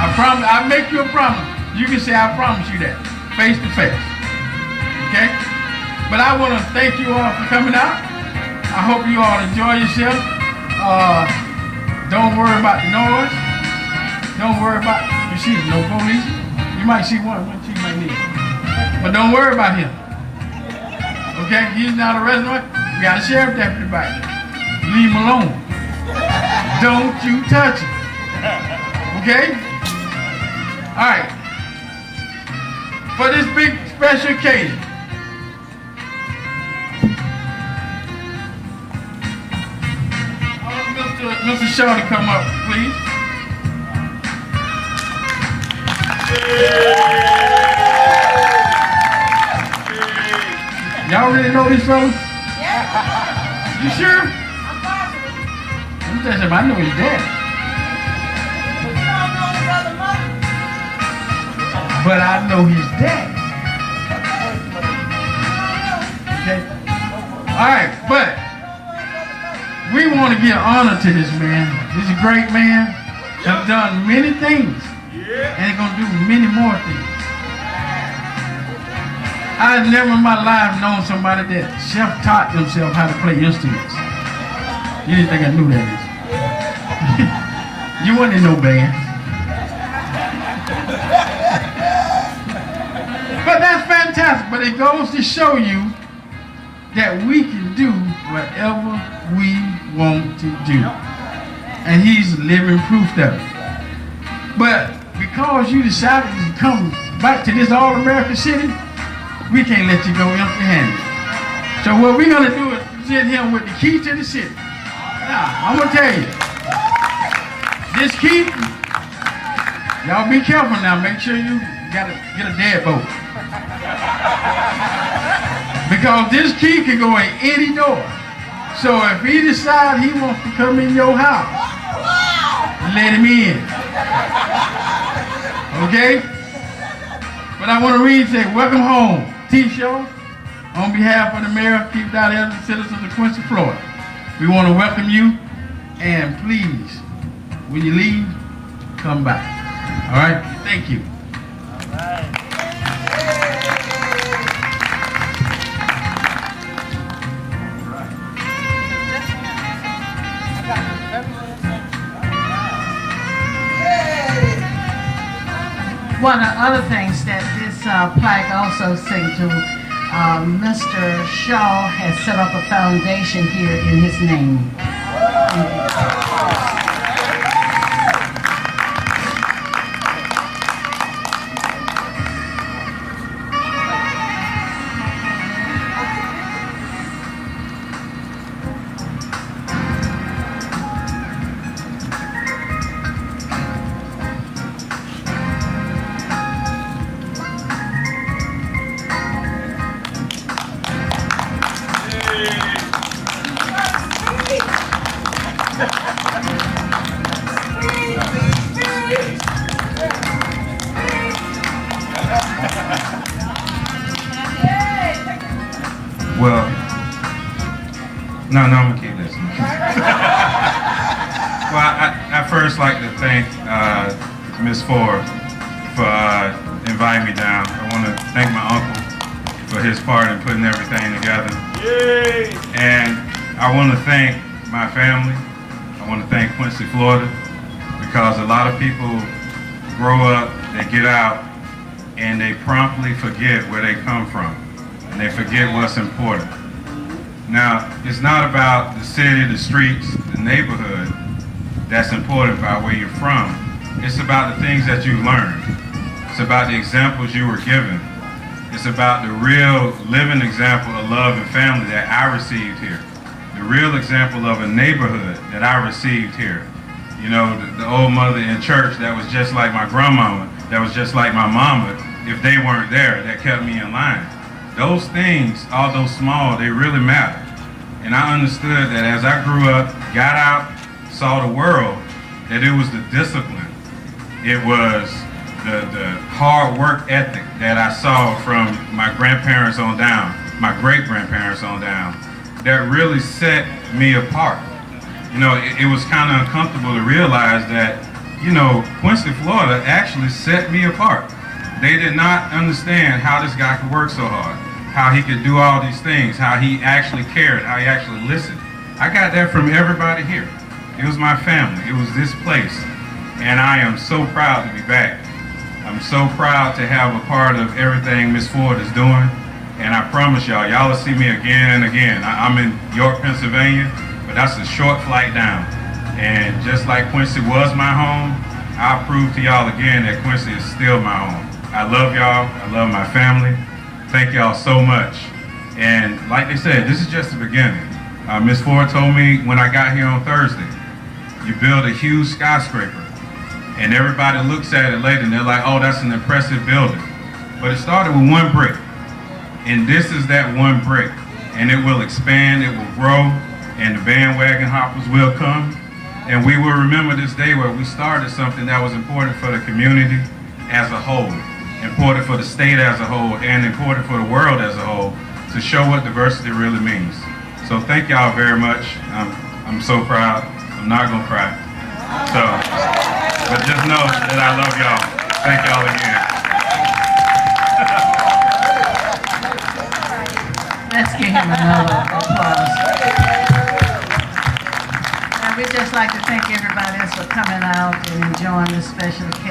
I promise. I make you a promise. You can say I promise you that, face to face. Okay? But I want to thank you all for coming out. I hope you all enjoy yourself. Don't worry about the noise. Don't worry about, you see, no police. You might see one she might need. But don't worry about him. Okay? He's not a resident. We got a sheriff deputy back there. Leave him alone. Don't you touch him. Okay? All right. For this big special occasion, Mr. Shaw to come up, please. Y'all really know these fellas? Yeah. You sure? I'm positive. I'm telling you, I know his dad. But you don't know his other mother. But I know his dad. Okay. All right, but we want to give honor to this man. He's a great man. Has done many things. And he's going to do many more things. I've never in my life known somebody that self-taught themselves how to play instruments. You didn't think I knew that, did you? You wasn't in no band. But that's fantastic. But it goes to show you that we can do whatever we want to do. And he's living proof of it. But because you decided to come back to this all-American city, we can't let you go empty-handed. So what we're going to do is present him with the key to the city. Now, I'm going to tell you, this key, y'all be careful now. Make sure you get a deadbolt. Because this key can go in any door. So if he decides he wants to come in your house, let him in. Okay? But I want to read and say, welcome home, T-Show. On behalf of the mayor, Chief Dottie and the citizens of Quincy, Florida, we want to welcome you. And please, when you leave, come back. All right? Thank you. All right. One of the other things that this plaque also says to Mr. Shaw has set up a foundation here in his name. Well, no, I'm gonna keep this. Well, I first like to thank Ms. Ford for inviting me down. I want to thank my uncle for his part in putting everything together. Yay! And I want to thank my family. I want to thank Quincy, Florida, because a lot of people grow up, they get out, and they promptly forget where they come from. And they forget what's important. Now, it's not about the city, the streets, the neighborhood that's important about where you're from. It's about the things that you learned. It's about the examples you were given. It's about the real living example of love and family that I received here. The real example of a neighborhood that I received here. You know, the old mother in church that was just like my grandmama, that was just like my mama, if they weren't there, that kept me in line. Those things, although small, they really matter. And I understood that as I grew up, got out, saw the world, that it was the discipline. It was the hard work ethic that I saw from my grandparents on down, my great-grandparents on down, that really set me apart. You know, it was kind of uncomfortable to realize that you know, Quincy, Florida actually set me apart. They did not understand how this guy could work so hard, how he could do all these things, how he actually cared, how he actually listened. I got that from everybody here. It was my family. It was this place. And I am so proud to be back. I'm so proud to have a part of everything Miss Ford is doing. And I promise y'all will see me again and again. I'm in York, Pennsylvania, but that's a short flight down. And just like Quincy was my home, I'll prove to y'all again that Quincy is still my home. I love y'all. I love my family. Thank y'all so much. And like they said, this is just the beginning. Miss Ford told me when I got here on Thursday, you build a huge skyscraper. And everybody looks at it later and they're like, oh, that's an impressive building. But it started with one brick. And this is that one brick. And it will expand, it will grow, and the bandwagon hoppers will come. And we will remember this day where we started something that was important for the community as a whole, important for the state as a whole, and important for the world as a whole, to show what diversity really means. So thank y'all very much. I'm so proud. I'm not gonna cry. So, but just know that I love y'all. Thank y'all again. Let's give him another applause. And we'd just like to thank everybody else for coming out and enjoying this special occasion.